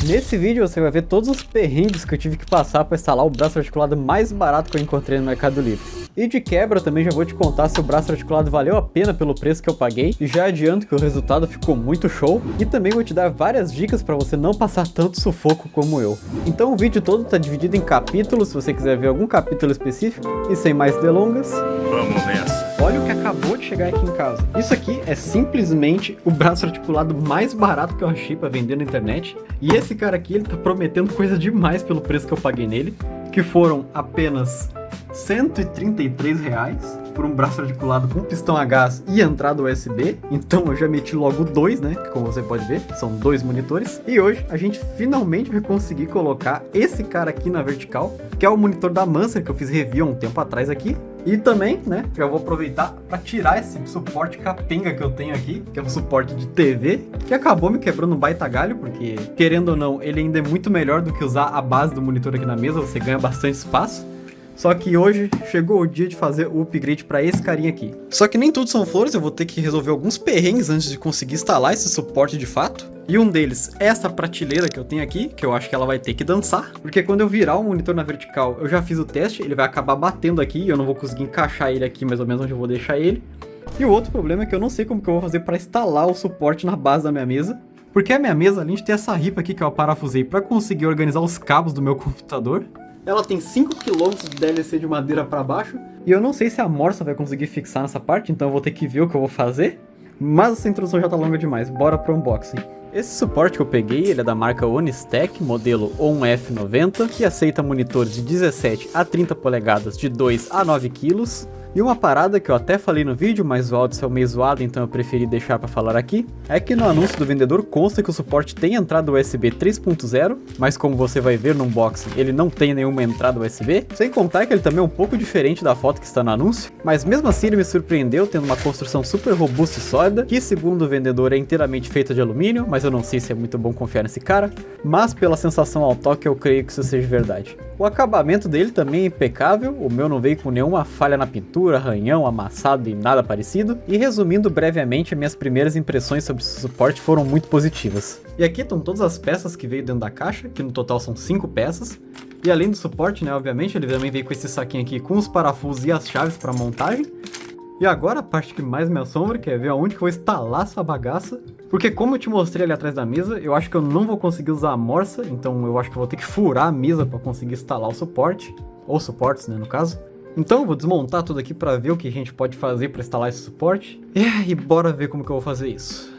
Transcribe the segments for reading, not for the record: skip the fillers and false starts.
Nesse vídeo você vai ver todos os perrengues que eu tive que passar para instalar o braço articulado mais barato que eu encontrei no Mercado Livre. E de quebra também já vou te contar se o braço articulado valeu a pena pelo preço que eu paguei, e já adianto que o resultado ficou muito show, e também vou te dar várias dicas para você não passar tanto sufoco como eu. Então o vídeo todo está dividido em capítulos, se você quiser ver algum capítulo específico, e sem mais delongas, vamos nessa! Olha o que acabou de chegar aqui em casa. Isso aqui é simplesmente o braço articulado mais barato que eu achei para vender na internet. E esse cara aqui, ele tá prometendo coisa demais pelo preço que eu paguei nele, que foram apenas R$133 por um braço articulado com pistão a gás e entrada USB. Então eu já meti logo dois, né? Que como você pode ver, são dois monitores. E hoje a gente finalmente vai conseguir colocar esse cara aqui na vertical, que é o monitor da Mancer, que eu fiz review há um tempo atrás aqui. E também, né, já vou aproveitar para tirar esse suporte capenga que eu tenho aqui, que é um suporte de TV, que acabou me quebrando um baita galho, porque, querendo ou não, ele ainda é muito melhor do que usar a base do monitor aqui na mesa, você ganha bastante espaço. Só que hoje chegou o dia de fazer o upgrade para esse carinha aqui. Só que nem tudo são flores, eu vou ter que resolver alguns perrengues antes de conseguir instalar esse suporte de fato. E um deles é essa prateleira que eu tenho aqui, que eu acho que ela vai ter que dançar. Porque quando eu virar o monitor na vertical, eu já fiz o teste, ele vai acabar batendo aqui e eu não vou conseguir encaixar ele aqui mais ou menos onde eu vou deixar ele. E o outro problema é que eu não sei como que eu vou fazer para instalar o suporte na base da minha mesa. Porque a minha mesa, além de ter essa ripa aqui que eu parafusei para conseguir organizar os cabos do meu computador, ela tem 5 km de DLC de madeira para baixo, e eu não sei se a morsa vai conseguir fixar nessa parte, então eu vou ter que ver o que eu vou fazer. Mas essa introdução já tá longa demais, bora pro unboxing. Esse suporte que eu peguei, ele é da marca Onistec, modelo ONF90, que aceita monitores de 17 a 30 polegadas de 2 a 9 kg. E uma parada que eu até falei no vídeo, mas o áudio saiu meio zoado, então eu preferi deixar para falar aqui, é que no anúncio do vendedor consta que o suporte tem entrada USB 3.0, mas como você vai ver no unboxing, ele não tem nenhuma entrada USB, sem contar que ele também é um pouco diferente da foto que está no anúncio, mas mesmo assim ele me surpreendeu, tendo uma construção super robusta e sólida, que segundo o vendedor é inteiramente feita de alumínio, mas eu não sei se é muito bom confiar nesse cara, mas pela sensação ao toque eu creio que isso seja verdade. O acabamento dele também é impecável, o meu não veio com nenhuma falha na pintura, arranhão, amassado e nada parecido. E resumindo brevemente, minhas primeiras impressões sobre esse suporte foram muito positivas. E aqui estão todas as peças que veio dentro da caixa, que no total são 5 peças. E além do suporte, né, obviamente, ele também veio com esse saquinho aqui com os parafusos e as chaves para montagem. E agora a parte que mais me assombra, que é ver aonde que eu vou instalar essa bagaça. Porque como eu te mostrei ali atrás da mesa, eu acho que eu não vou conseguir usar a morsa, então eu acho que eu vou ter que furar a mesa para conseguir instalar o suporte. Ou suportes, né, no caso. Então eu vou desmontar tudo aqui para ver o que a gente pode fazer para instalar esse suporte. E bora ver como que eu vou fazer isso.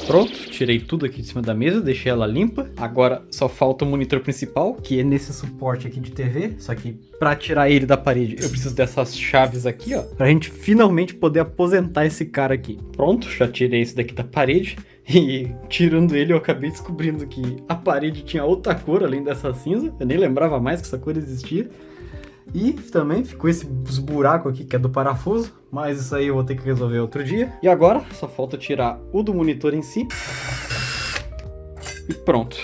Pronto, tirei tudo aqui de cima da mesa, deixei ela limpa. Agora só falta o monitor principal, que é nesse suporte aqui de TV. Só que para tirar ele da parede, eu preciso dessas chaves aqui, ó. Pra gente finalmente poder aposentar esse cara aqui. Pronto, já tirei esse daqui da parede. E tirando ele, eu acabei descobrindo que a parede tinha outra cor além dessa cinza. Eu nem lembrava mais que essa cor existia. E também ficou esses buracos aqui que é do parafuso, mas isso aí eu vou ter que resolver outro dia. E agora só falta tirar o do monitor em si. E pronto.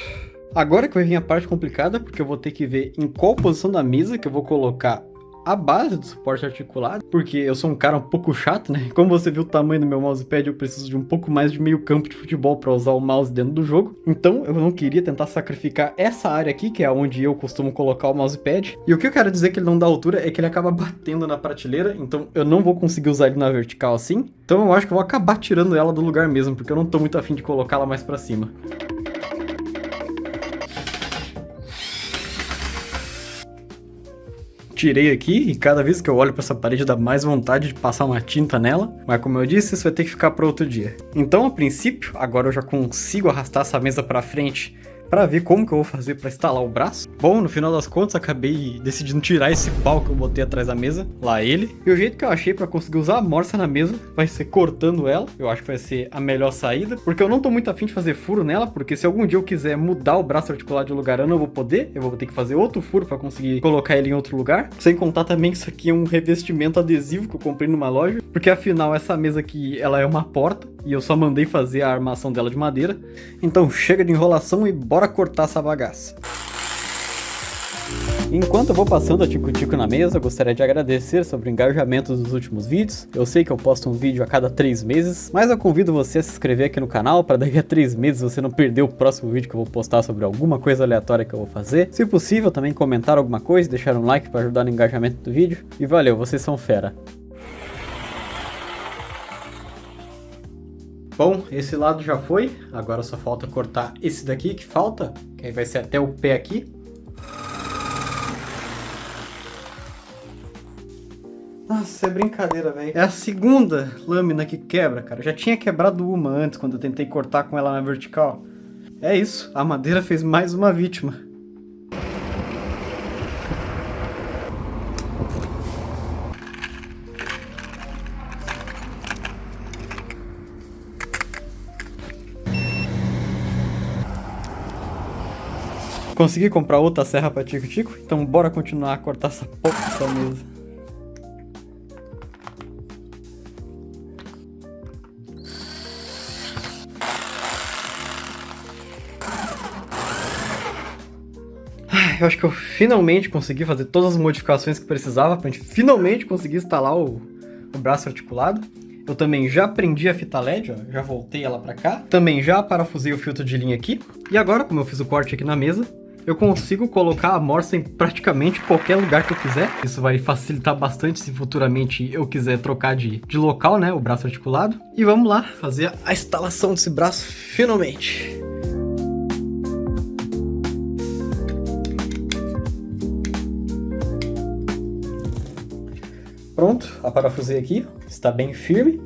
Agora que vai vir a parte complicada, porque eu vou ter que ver em qual posição da mesa que eu vou colocar a base do suporte articulado, porque eu sou um cara um pouco chato, né? Como você viu o tamanho do meu mousepad, eu preciso de um pouco mais de meio campo de futebol para usar o mouse dentro do jogo. Então eu não queria tentar sacrificar essa área aqui, que é onde eu costumo colocar o mousepad. E o que eu quero dizer que ele não dá altura é que ele acaba batendo na prateleira, então eu não vou conseguir usar ele na vertical assim. Então eu acho que eu vou acabar tirando ela do lugar mesmo, porque eu não tô muito afim de colocá-la mais para cima. Tirei aqui e cada vez que eu olho para essa parede dá mais vontade de passar uma tinta nela, mas como eu disse, isso vai ter que ficar para outro dia. Então, a princípio, agora eu já consigo arrastar essa mesa para frente para ver como que eu vou fazer para instalar o braço. Bom, no final das contas, acabei decidindo tirar esse pau que eu botei atrás da mesa, lá ele. E o jeito que eu achei para conseguir usar a morsa na mesa vai ser cortando ela. Eu acho que vai ser a melhor saída, porque eu não tô muito afim de fazer furo nela, porque se algum dia eu quiser mudar o braço articulado de lugar, eu não vou poder. Eu vou ter que fazer outro furo para conseguir colocar ele em outro lugar. Sem contar também que isso aqui é um revestimento adesivo que eu comprei numa loja, porque afinal essa mesa aqui, ela é uma porta, e eu só mandei fazer a armação dela de madeira. Então chega de enrolação e bora cortar essa bagaça. Enquanto eu vou passando a tico-tico na mesa, eu gostaria de agradecer sobre o engajamento dos últimos vídeos. Eu sei que eu posto um vídeo a cada 3 meses, mas eu convido você a se inscrever aqui no canal para daqui a 3 meses você não perder o próximo vídeo que eu vou postar sobre alguma coisa aleatória que eu vou fazer. Se possível, também comentar alguma coisa, deixar um like para ajudar no engajamento do vídeo. E valeu, vocês são fera! Bom, esse lado já foi, agora só falta cortar esse daqui que falta, que aí vai ser até o pé aqui. Nossa, é brincadeira, velho. É a segunda lâmina que quebra, cara. Já tinha quebrado uma antes, quando eu tentei cortar com ela na vertical. É isso, a madeira fez mais uma vítima. Consegui comprar outra serra pra tico-tico, então bora continuar a cortar essa porra dessa mesa. Eu acho que eu finalmente consegui fazer todas as modificações que precisava pra gente finalmente conseguir instalar o braço articulado. Eu também já prendi a fita LED, ó, já voltei ela pra cá. Também já parafusei o filtro de linha aqui. E agora, como eu fiz o corte aqui na mesa, eu consigo colocar a morsa em praticamente qualquer lugar que eu quiser. Isso vai facilitar bastante se futuramente eu quiser trocar de local, né, o braço articulado. E vamos lá fazer a instalação desse braço finalmente. Pronto, a parafusei aqui, está bem firme.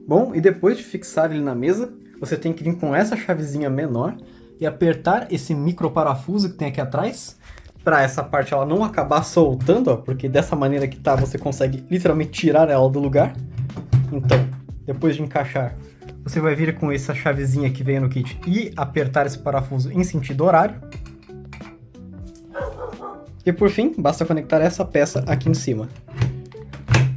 Bom, e depois de fixar ele na mesa, você tem que vir com essa chavezinha menor e apertar esse micro parafuso que tem aqui atrás, para essa parte ela não acabar soltando, ó, porque dessa maneira que tá, você consegue literalmente tirar ela do lugar. Então, depois de encaixar, você vai vir com essa chavezinha que veio no kit e apertar esse parafuso em sentido horário. E por fim, basta conectar essa peça aqui em cima,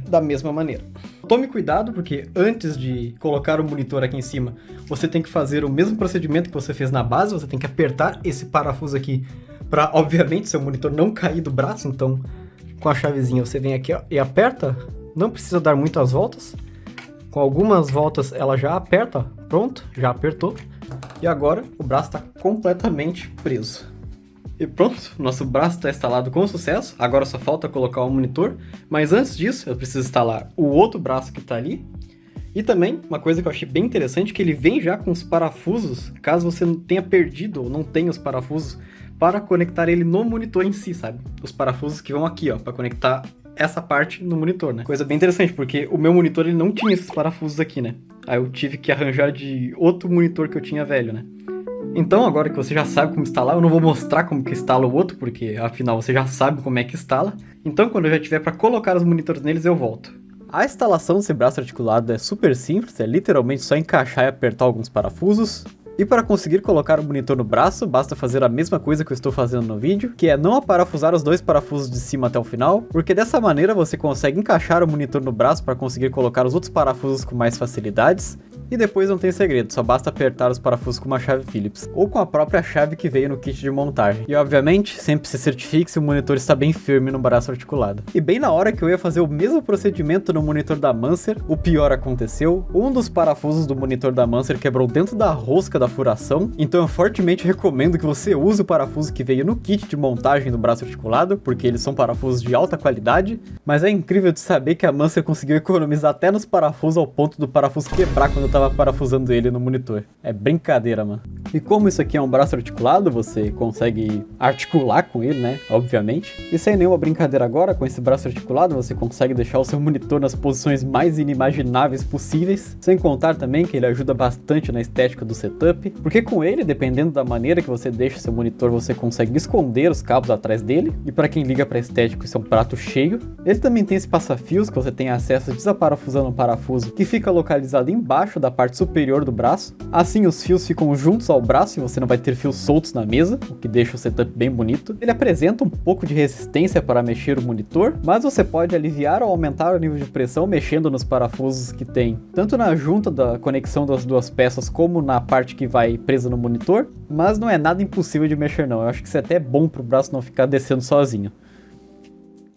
da mesma maneira. Tome cuidado, porque antes de colocar o monitor aqui em cima, você tem que fazer o mesmo procedimento que você fez na base, você tem que apertar esse parafuso aqui para, obviamente, seu monitor não cair do braço. Então, com a chavezinha você vem aqui, ó, e aperta, não precisa dar muitas voltas. Com algumas voltas ela já aperta, ó. Pronto, já apertou. E agora o braço está completamente preso. E pronto, nosso braço está instalado com sucesso. Agora só falta colocar o monitor. Mas antes disso, eu preciso instalar o outro braço que está ali. E também, uma coisa que eu achei bem interessante, que ele vem já com os parafusos, caso você não tenha perdido ou não tenha os parafusos, para conectar ele no monitor em si, sabe? Os parafusos que vão aqui, ó, para conectar essa parte no monitor, né? Coisa bem interessante, porque o meu monitor ele não tinha esses parafusos aqui, né? Aí eu tive que arranjar de outro monitor que eu tinha velho, né? Então, agora que você já sabe como instalar, eu não vou mostrar como que instala o outro, porque afinal você já sabe como é que instala. Então, quando eu já tiver para colocar os monitores neles, eu volto. A instalação desse braço articulado é super simples, é literalmente só encaixar e apertar alguns parafusos. E para conseguir colocar o monitor no braço, basta fazer a mesma coisa que eu estou fazendo no vídeo, que é não aparafusar os dois parafusos de cima até o final, porque dessa maneira você consegue encaixar o monitor no braço para conseguir colocar os outros parafusos com mais facilidades. E depois não tem segredo, só basta apertar os parafusos com uma chave Phillips, ou com a própria chave que veio no kit de montagem. E obviamente, sempre se certifique se o monitor está bem firme no braço articulado. E bem na hora que eu ia fazer o mesmo procedimento no monitor da Mancer, o pior aconteceu. Um dos parafusos do monitor da Mancer quebrou dentro da rosca da furação, então eu fortemente recomendo que você use o parafuso que veio no kit de montagem do braço articulado, porque eles são parafusos de alta qualidade. Mas é incrível de saber que a Mancer conseguiu economizar até nos parafusos ao ponto do parafuso quebrar quando eu tava parafusando ele no monitor. É brincadeira, mano. E como isso aqui é um braço articulado, você consegue articular com ele, né? Obviamente. E sem nenhuma brincadeira agora, com esse braço articulado, você consegue deixar o seu monitor nas posições mais inimagináveis possíveis. Sem contar também que ele ajuda bastante na estética do setup, porque com ele, dependendo da maneira que você deixa seu monitor, você consegue esconder os cabos atrás dele. E para quem liga para estético, isso é um prato cheio. Ele também tem esse passa-fios que você tem acesso desaparafusando um parafuso que fica localizado embaixo da parte superior do braço. Assim os fios ficam juntos ao braço e você não vai ter fios soltos na mesa, o que deixa o setup bem bonito. Ele apresenta um pouco de resistência para mexer o monitor, mas você pode aliviar ou aumentar o nível de pressão mexendo nos parafusos que tem, tanto na junta da conexão das duas peças como na parte que vai presa no monitor, mas não é nada impossível de mexer não, eu acho que isso é até bom para o braço não ficar descendo sozinho.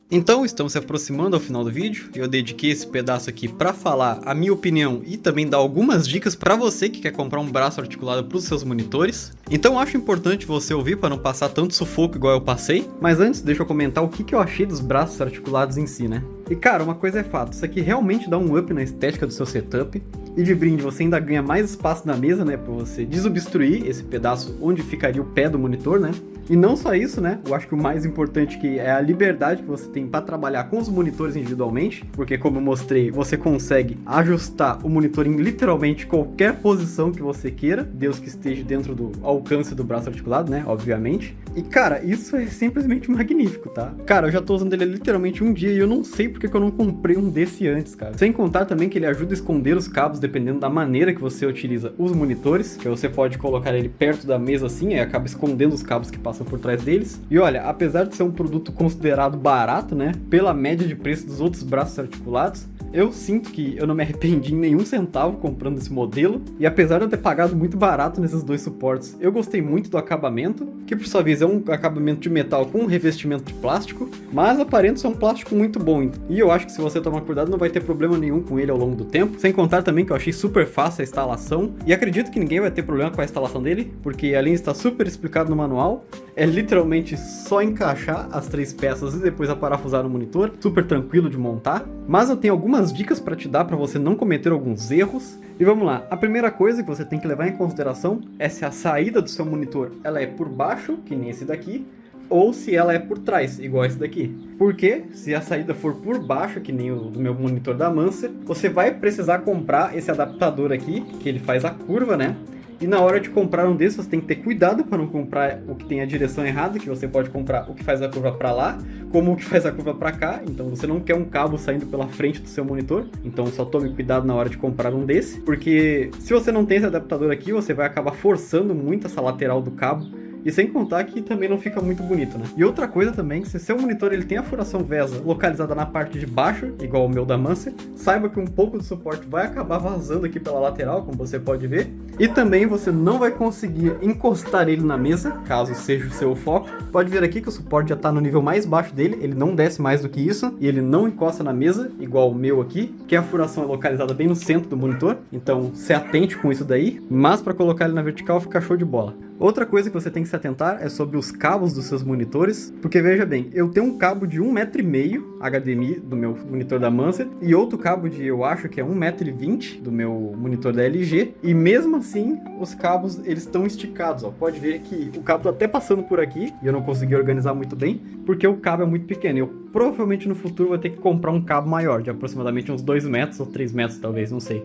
Então, estamos se aproximando ao final do vídeo, eu dediquei esse pedaço aqui para falar a minha opinião e também dar algumas dicas para você que quer comprar um braço articulado para os seus monitores. Então acho importante você ouvir para não passar tanto sufoco igual eu passei, mas antes deixa eu comentar o que eu achei dos braços articulados em si, né? E cara, uma coisa é fato, isso aqui realmente dá um up na estética do seu setup, e de brinde você ainda ganha mais espaço na mesa, né, para você desobstruir esse pedaço onde ficaria o pé do monitor, né? E não só isso, né? Eu acho que o mais importante que é a liberdade que você tem para trabalhar com os monitores individualmente, porque como eu mostrei, você consegue ajustar o monitor em literalmente qualquer posição que você queira, desde que esteja dentro do alcance do braço articulado, né? Obviamente. E cara, isso é simplesmente magnífico, tá? Cara, eu já tô usando ele literalmente um dia e eu não sei porque que eu não comprei um desse antes, cara. Sem contar também que ele ajuda a esconder os cabos dependendo da maneira que você utiliza os monitores, que você pode colocar ele perto da mesa assim, e acaba escondendo os cabos que passam por trás deles. E olha, apesar de ser um produto considerado barato, né, pela média de preço dos outros braços articulados, eu sinto que eu não me arrependi em nenhum centavo comprando esse modelo, e apesar de eu ter pagado muito barato nesses dois suportes, eu gostei muito do acabamento, que por sua vez é um acabamento de metal com um revestimento de plástico, mas aparenta ser um plástico muito bom, e eu acho que se você tomar cuidado não vai ter problema nenhum com ele ao longo do tempo, sem contar também que eu achei super fácil a instalação, e acredito que ninguém vai ter problema com a instalação dele, porque além de estar super explicado no manual, é literalmente só encaixar as 3 peças e depois aparafusar no monitor, super tranquilo de montar. Mas eu tenho algumas dicas para te dar para você não cometer alguns erros. E vamos lá, a primeira coisa que você tem que levar em consideração é se a saída do seu monitor ela é por baixo, que nem esse daqui, ou se ela é por trás, igual esse daqui. Porque se a saída for por baixo, que nem o do meu monitor da Mancer, você vai precisar comprar esse adaptador aqui, que ele faz a curva, né? E na hora de comprar um desses, você tem que ter cuidado para não comprar o que tem a direção errada, que você pode comprar o que faz a curva para lá, como o que faz a curva para cá. Então você não quer um cabo saindo pela frente do seu monitor, então só tome cuidado na hora de comprar um desse, porque se você não tem esse adaptador aqui, você vai acabar forçando muito essa lateral do cabo. E sem contar que também não fica muito bonito, né? E outra coisa também, que se seu monitor ele tem a furação VESA localizada na parte de baixo, igual o meu da Mancer, saiba que um pouco do suporte vai acabar vazando aqui pela lateral, como você pode ver. E também você não vai conseguir encostar ele na mesa, caso seja o seu foco. Pode ver aqui que o suporte já está no nível mais baixo dele, ele não desce mais do que isso, e ele não encosta na mesa, igual o meu aqui, que a furação é localizada bem no centro do monitor, então se atente com isso daí, mas para colocar ele na vertical fica show de bola. Outra coisa que você tem que se atentar é sobre os cabos dos seus monitores, porque veja bem, eu tenho um cabo de 1,5 m HDMI do meu monitor da Mancer e outro cabo de, eu acho que é 1,20 m do meu monitor da LG, e mesmo assim os cabos eles estão esticados, ó. Pode ver que o cabo tá até passando por aqui e eu não consegui organizar muito bem, porque o cabo é muito pequeno. Eu provavelmente no futuro vou ter que comprar um cabo maior, de aproximadamente uns 2 metros ou 3 metros talvez, não sei.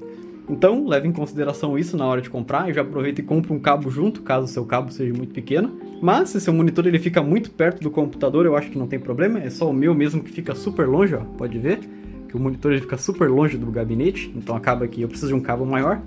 Então, leve em consideração isso na hora de comprar e já aproveita e compra um cabo junto, caso o seu cabo seja muito pequeno. Mas, se seu monitor ele fica muito perto do computador, eu acho que não tem problema, é só o meu mesmo que fica super longe, ó, pode ver, que o monitor ele fica super longe do gabinete, então acaba que eu preciso de um cabo maior.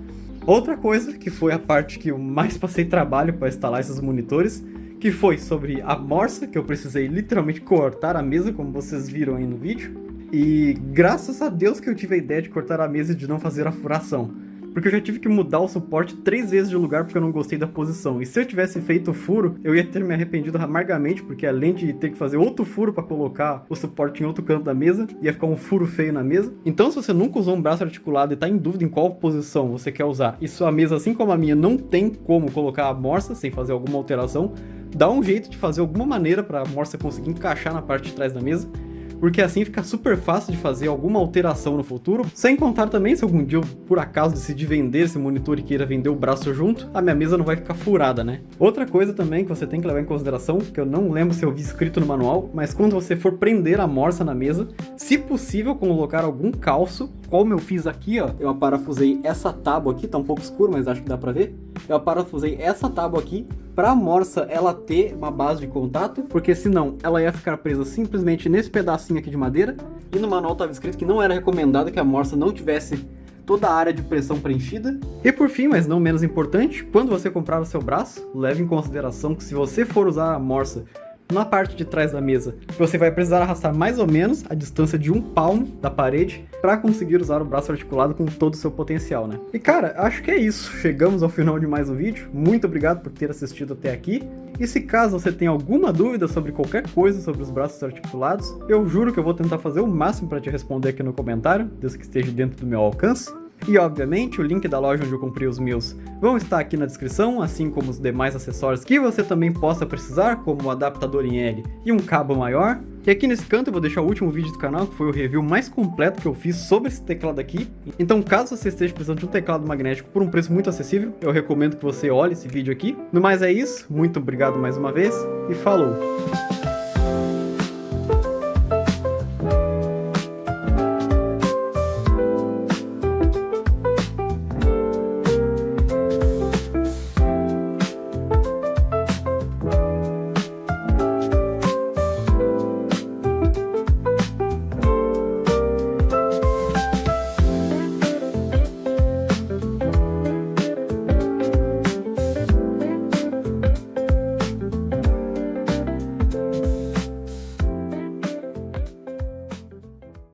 Outra coisa, que foi a parte que eu mais passei trabalho para instalar esses monitores, que foi sobre a morsa, que eu precisei literalmente cortar a mesa, como vocês viram aí no vídeo. E graças a Deus que eu tive a ideia de cortar a mesa e de não fazer a furação, porque eu já tive que mudar o suporte 3 vezes de lugar porque eu não gostei da posição. E se eu tivesse feito o furo, eu ia ter me arrependido amargamente, porque além de ter que fazer outro furo para colocar o suporte em outro canto da mesa, ia ficar um furo feio na mesa. Então, se você nunca usou um braço articulado e está em dúvida em qual posição você quer usar, e sua mesa, assim como a minha, não tem como colocar a morsa sem fazer alguma alteração, dá um jeito de fazer alguma maneira para a morsa conseguir encaixar na parte de trás da mesa, porque assim fica super fácil de fazer alguma alteração no futuro. Sem contar também, se algum dia eu por acaso decidir vender esse monitor e queira vender o braço junto, a minha mesa não vai ficar furada, né? Outra coisa também que você tem que levar em consideração, que eu não lembro se eu vi escrito no manual, mas quando você for prender a morsa na mesa, se possível colocar algum calço, como eu fiz aqui, ó, eu parafusei essa tábua aqui, tá um pouco escuro, mas acho que dá pra ver. Eu parafusei essa tábua aqui para a morsa ela ter uma base de contato, porque senão ela ia ficar presa simplesmente nesse pedacinho aqui de madeira, e no manual estava escrito que não era recomendado que a morsa não tivesse toda a área de pressão preenchida. E por fim, mas não menos importante, quando você comprar o seu braço, leve em consideração que se você for usar a morsa na parte de trás da mesa, você vai precisar arrastar mais ou menos a distância de um palmo da parede para conseguir usar o braço articulado com todo o seu potencial, né? E cara, acho que é isso. Chegamos ao final de mais um vídeo. Muito obrigado por ter assistido até aqui. E se caso você tenha alguma dúvida sobre qualquer coisa sobre os braços articulados, eu juro que eu vou tentar fazer o máximo para te responder aqui no comentário, desde que esteja dentro do meu alcance. E obviamente o link da loja onde eu comprei os meus vão estar aqui na descrição, assim como os demais acessórios que você também possa precisar, como um adaptador em L e um cabo maior. E aqui nesse canto eu vou deixar o último vídeo do canal, que foi o review mais completo que eu fiz sobre esse teclado aqui. Então caso você esteja precisando de um teclado magnético por um preço muito acessível, eu recomendo que você olhe esse vídeo aqui. No mais é isso, muito obrigado mais uma vez e falou!